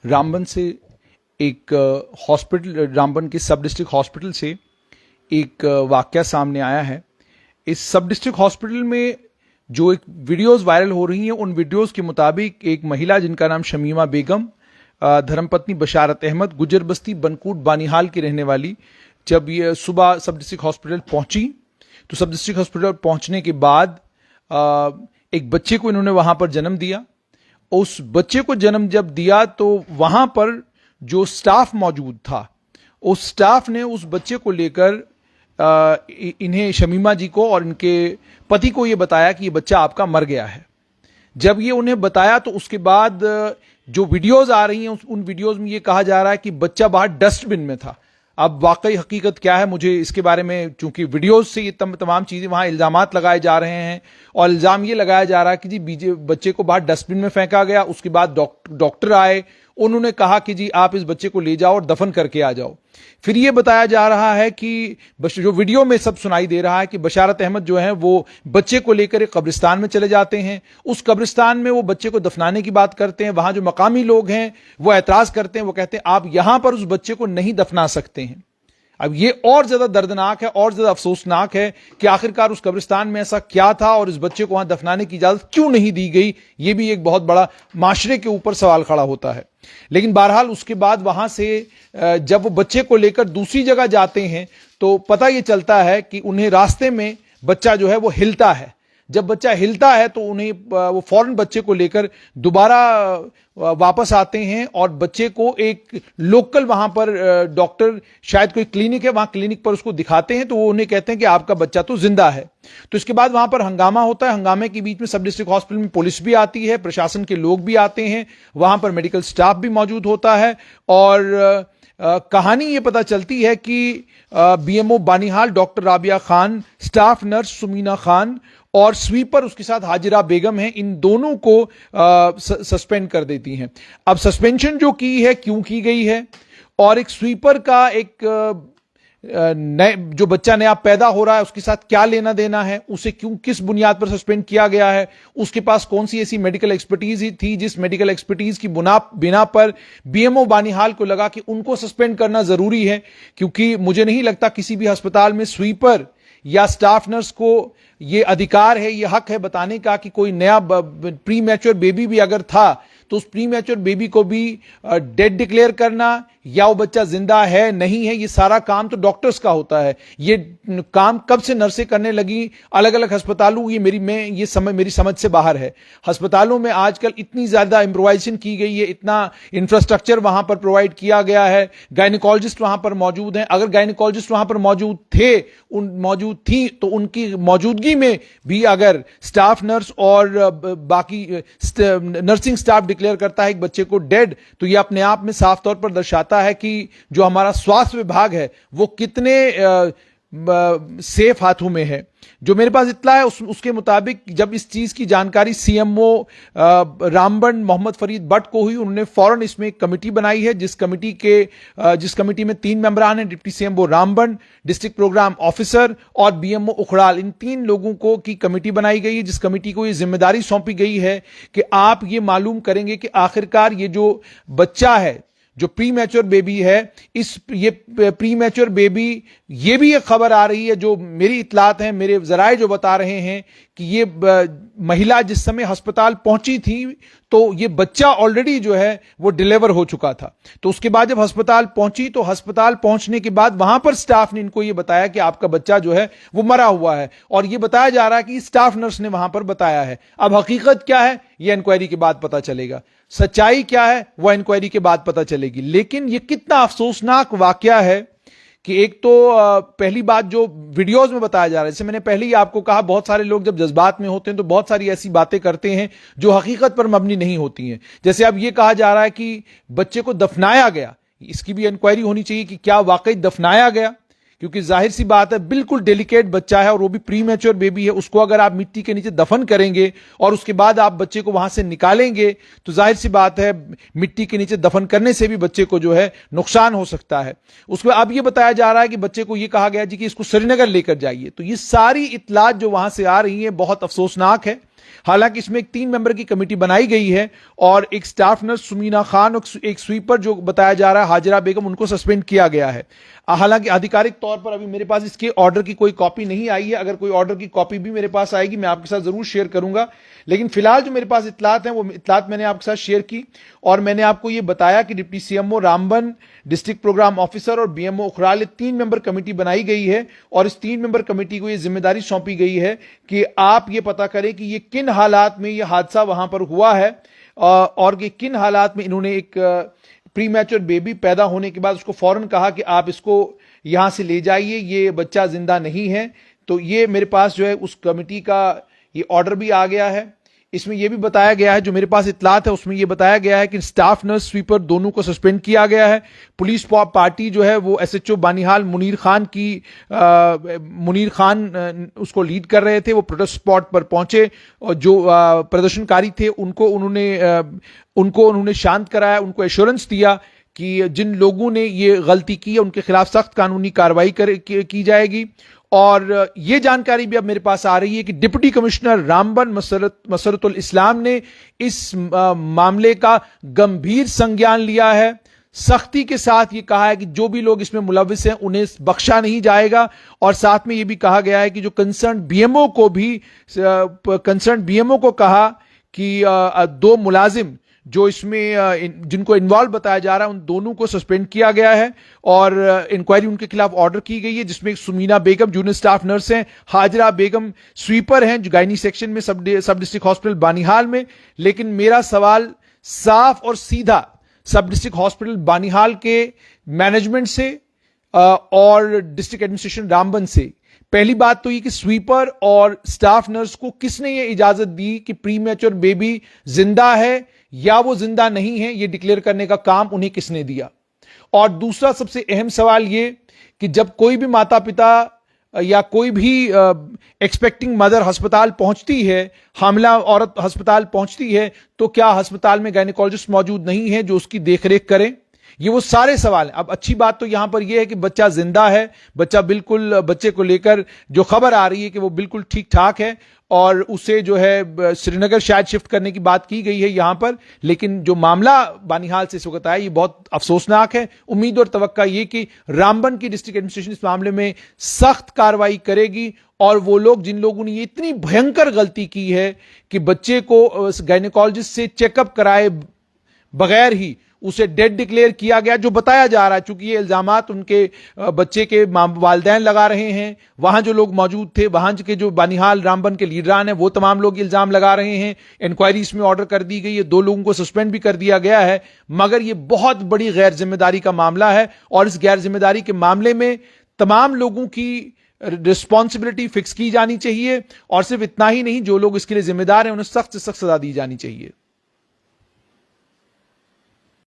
रामबन से एक हॉस्पिटल, रामबन के सब डिस्ट्रिक्ट हॉस्पिटल से एक वाकया सामने आया है। इस सब डिस्ट्रिक्ट हॉस्पिटल में जो एक वीडियोस वायरल हो रही हैं, उन वीडियोस के मुताबिक एक महिला जिनका नाम शमीमा बेगम, धर्मपत्नी बशारत अहमद, गुजर बस्ती बनकूट बानिहाल की रहने वाली, जब ये सुबह सब डिस्ट्रिक्ट हॉस्पिटल पहुंची तो सब डिस्ट्रिक्ट हॉस्पिटल पहुंचने के बाद एक बच्चे को इन्होंने वहां पर जन्म दिया। उस बच्चे को जन्म जब दिया तो वहां पर जो स्टाफ मौजूद था, उस स्टाफ ने उस बच्चे को लेकर इन्हें, शमीमा जी को और इनके पति को, यह बताया कि यह बच्चा आपका मर गया है। जब ये उन्हें बताया तो उसके बाद जो वीडियोस आ रही हैं, उन वीडियोस में यह कहा जा रहा है कि बच्चा बाहर डस्टबिन में था। अब वाकई हकीकत क्या है, मुझे इसके बारे में, चूंकि वीडियोस से ये तमाम चीजें, वहां इल्जामात लगाए जा रहे हैं और इल्जाम ये लगाया जा रहा है कि जी बच्चे को बाहर डस्टबिन में फेंका गया। उसके बाद डॉक्टर आए, उन्होंने कहा कि जी आप इस बच्चे को ले जाओ और दफन करके आ जाओ। फिर ये बताया जा रहा है कि जो वीडियो में सब सुनाई दे रहा है कि बशारत अहमद जो है वो बच्चे को लेकर एक कब्रिस्तान में चले जाते हैं। उस कब्रिस्तान में वो बच्चे को दफनाने की बात करते हैं। वहां जो मकामी लोग हैं वो एतराज करते हैं, वो कहते हैं आप यहां पर उस बच्चे को नहीं दफना सकते हैं। अब ये और ज्यादा दर्दनाक है, और ज्यादा अफसोसनाक है कि आखिरकार उस कब्रिस्तान में ऐसा क्या था और इस बच्चे को वहां दफनाने की इजाजत क्यों नहीं दी गई। ये भी एक बहुत बड़ा माशरे के ऊपर सवाल खड़ा होता है। लेकिन बहरहाल उसके बाद वहां से जब वो बच्चे को लेकर दूसरी जगह जाते हैं तो पता ये चलता है कि उन्हें रास्ते में बच्चा जो है वो हिलता है। जब बच्चा हिलता है तो उन्हें वो फौरन बच्चे को लेकर दोबारा वापस आते हैं और बच्चे को एक लोकल, वहां पर डॉक्टर, शायद कोई क्लिनिक है, वहां क्लिनिक पर उसको दिखाते हैं। तो वो उन्हें कहते हैं कि आपका बच्चा तो जिंदा है। तो इसके बाद वहां पर हंगामा होता है। हंगामे के बीच में सब डिस्ट्रिक्ट हॉस्पिटल में पुलिस भी आती है, प्रशासन के लोग भी आते हैं, वहां पर मेडिकल स्टाफ भी मौजूद होता है। और कहानी ये पता चलती है कि BMO Banihal doctor Rabia Khan, staff nurse Sumina Khan और स्वीपर उसके साथ हाजिरा बेगम हैं, इन दोनों को सस्पेंड कर देती हैं। अब सस्पेंशन जो की है, क्यों की गई है, और एक स्वीपर का एक नए जो बच्चा नया पैदा हो रहा है उसके साथ क्या लेना देना है, उसे क्यों, किस बुनियाद पर सस्पेंड किया गया है, उसके पास कौन सी ऐसी मेडिकल एक्सपर्टीज थी जिस मेडिकल एक्सपर्टीज की बिना पर बीएमओ बानिहाल को लगा कि उनको सस्पेंड करना जरूरी है। क्योंकि मुझे नहीं लगता किसी भी अस्पताल में स्वीपर या स्टाफ नर्स को यह अधिकार है, यह हक है बताने का कि कोई नया प्री मैच्योर बेबी भी अगर था तो उस प्री मैच्योर बेबी को भी डेड डिक्लेयर करना या वो बच्चा जिंदा है नहीं है, ये सारा काम तो डॉक्टर्स का होता है। ये काम कब से नर्सें करने लगी अलग अलग अस्पतालों, ये मेरी समझ से बाहर है। अस्पतालों में आजकल इतनी ज्यादा इम्प्रोवाइजेशन की गई है, इतना इंफ्रास्ट्रक्चर वहां पर प्रोवाइड किया गया है, गायनिकोलॉजिस्ट वहां पर मौजूद हैं। अगर गायनिकोलॉजिस्ट वहां पर मौजूद थी तो उनकी मौजूदगी में भी अगर स्टाफ नर्स और बाकी नर्सिंग स्टाफ डिक्लेयर करता है एक बच्चे को डेड, तो यह अपने आप में साफ तौर पर दर्शाता है कि जो हमारा स्वास्थ्य विभाग है वो कितने सेफ हाथों में है। जो मेरे पास इत्तला है उसके मुताबिक जब इस चीज की जानकारी सीएमओ रामबन मोहम्मद फरीद बट को हुई, उन्होंने फौरन इसमें एक कमेटी बनाई है, जिस कमेटी में 3 मेंबरान हैं, deputy CMO Ramban, district programme officer और बीएमओ उखड़ाल, इन 3 लोगों को की कमेटी बनाई गई है, जिस कमेटी को ये जिम्मेदारी सौंपी गई है कि आप ये मालूम करेंगे कि आखिरकार ये जो बच्चा है, जो प्री मैच्योर बेबी है, ये प्री मैच्योर बेबी, ये भी एक खबर आ रही है, जो मेरी इतलात है, मेरे जराए जो बता रहे हैं कि ये महिला जिस समय अस्पताल पहुंची थी तो ये बच्चा ऑलरेडी जो है वो डिलीवर हो चुका था। तो उसके बाद जब अस्पताल पहुंची तो अस्पताल पहुंचने के बाद वहां पर स्टाफ ने इनको ये बताया कि आपका बच्चा जो है वो मरा हुआ है, और ये बताया जा रहा है कि स्टाफ नर्स ने वहां पर बताया है। अब हकीकत क्या है ये इंक्वायरी के बाद पता चलेगा, सच्चाई क्या है वह इंक्वायरी के बाद पता चलेगी। लेकिन यह कितना अफसोसनाक वाकया है कि एक तो पहली बात जो वीडियोस में बताया जा रहा है, जैसे मैंने पहले ही आपको कहा, बहुत सारे लोग जब जज्बात में होते हैं तो बहुत सारी ऐसी बातें करते हैं जो हकीकत पर मबनी नहीं होती हैं। जैसे अब यह कहा जा रहा है कि बच्चे को दफनाया गया, इसकी भी इंक्वायरी होनी चाहिए कि क्या वाकई दफनाया गया, क्योंकि जाहिर सी बात है बिल्कुल डेलिकेट बच्चा है और वो भी प्री मैच्योर बेबी है, उसको अगर आप मिट्टी के नीचे दफन करेंगे और उसके बाद आप बच्चे को वहां से निकालेंगे तो जाहिर सी बात है मिट्टी के नीचे दफन करने से भी बच्चे को जो है नुकसान हो सकता है। उसके बाद अब ये बताया जा रहा है कि बच्चे को ये कहा गया जी कि इसको श्रीनगर लेकर जाइए। तो ये सारी इतलात जो वहां से आ रही है बहुत अफसोसनाक है। हालांकि इसमें एक 3 मेंबर की कमेटी बनाई गई है और एक स्टाफ नर्स सुमीना खान और एक स्वीपर जो बताया जा रहा है हाजिरा बेगम, उनको सस्पेंड किया गया है। हालांकि आधिकारिक तौर पर अभी मेरे पास इसके ऑर्डर की कोई कॉपी नहीं आई है। अगर कोई ऑर्डर की कॉपी भी मेरे पास आएगी मैं आपके साथ जरूर शेयर करूंगा, लेकिन फिलहाल जो मेरे पास इतलात हैं वो इतलात मैंने आपके साथ शेयर की। और मैंने आपको ये बताया कि deputy CMO Ramban, district programme officer और बीएमओ उखराल 3 मेंबर कमेटी बनाई गई है और इस 3 मेंबर कमेटी को ये जिम्मेदारी सौंपी गई है कि आप ये पता करें कि ये किन हालात में ये हादसा वहां पर हुआ है और ये किन हालात में इन्होंने एक प्रीमैच्योर बेबी पैदा होने के बाद उसको फौरन कहा कि आप इसको यहां से ले जाइए, ये बच्चा जिंदा नहीं है। तो ये मेरे पास जो है उस कमेटी का ये ऑर्डर भी आ गया है। इसमें यह भी बताया गया है, जो मेरे पास इतलात है उसमें यह बताया गया है कि स्टाफ नर्स स्वीपर दोनों को सस्पेंड किया गया है। पुलिस पार्टी जो है वो एसएचओ बानिहाल मुनीर खान उसको लीड कर रहे थे। वो प्रोटेस्ट स्पॉट पर पहुंचे और जो प्रदर्शनकारी थे उनको उन्होंने शांत कराया, उनको एश्योरेंस दिया कि जिन लोगों ने ये गलती की है उनके खिलाफ सख्त कानूनी कार्रवाई की जाएगी। और यह जानकारी भी अब मेरे पास आ रही है कि डिप्टी कमिश्नर रामबन मसरतुल इस्लाम ने इस मामले का गंभीर संज्ञान लिया है। सख्ती के साथ ये कहा है कि जो भी लोग इसमें मुलविस हैं उन्हें बख्शा नहीं जाएगा। और साथ में यह भी कहा गया है कि जो कंसर्न बीएमओ को कहा कि 2 मुलाजिम जो इसमें जिनको इन्वॉल्व बताया जा रहा है उन दोनों को सस्पेंड किया गया है और इंक्वायरी उनके खिलाफ ऑर्डर की गई है, जिसमें सुमीना बेगम जूनियर स्टाफ नर्स हैं, हाजिरा बेगम स्वीपर हैं जो गायनी सेक्शन में सब डिस्ट्रिक्ट हॉस्पिटल बानिहाल में। लेकिन मेरा सवाल साफ और सीधा सब डिस्ट्रिक्ट हॉस्पिटल बानिहाल के मैनेजमेंट से और डिस्ट्रिक्ट एडमिनिस्ट्रेशन रामबन से। पहली बात तो ये कि स्वीपर और स्टाफ नर्स को किसने ये इजाजत दी कि प्रीमैच्योर बेबी जिंदा है या वो जिंदा नहीं है, ये डिक्लेयर करने का काम उन्हें किसने दिया। और दूसरा सबसे अहम सवाल ये कि जब कोई भी माता पिता या कोई भी एक्सपेक्टिंग मदर अस्पताल पहुंचती है, हामिला औरत अस्पताल पहुंचती है, तो क्या अस्पताल में गायनेकोलॉजिस्ट मौजूद नहीं है जो उसकी देखरेख करें? ये वो सारे सवाल हैं। अब अच्छी बात तो यहां पर यह है कि बच्चा जिंदा है, बच्चे को लेकर जो खबर आ रही है कि वो बिल्कुल ठीक ठाक है और उसे जो है श्रीनगर शायद शिफ्ट करने की बात की गई है यहां पर। लेकिन जो मामला बानिहाल से इस वक्त आया ये बहुत अफसोसनाक है। उम्मीद और तवक्का ये कि रामबन की डिस्ट्रिक्ट एडमिनिस्ट्रेशन इस मामले में सख्त कार्रवाई करेगी और वो लोग जिन लोगों ने ये इतनी भयंकर गलती की है कि बच्चे को गायनेकोलॉजिस्ट से चेकअप कराए बगैर ही उसे डेड डिक्लेयर किया गया, जो बताया जा रहा है। चूंकि ये इल्जामात उनके बच्चे के वालिदैन लगा रहे हैं, वहां जो लोग मौजूद थे, वहां के जो बानिहाल रामबन के लीडरान हैं वो तमाम लोग इल्जाम लगा रहे हैं। इंक्वायरी इसमें ऑर्डर कर दी गई है, 2 लोगों को सस्पेंड भी कर दिया गया है। मगर ये बहुत बड़ी गैर जिम्मेदारी का मामला है और इस गैर जिम्मेदारी के मामले में तमाम लोगों की रिस्पॉन्सिबिलिटी फिक्स की जानी चाहिए और सिर्फ इतना ही नहीं, जो लोग इसके लिए जिम्मेदार हैं उन्हें सख्त से सख्त सजा दी जानी चाहिए।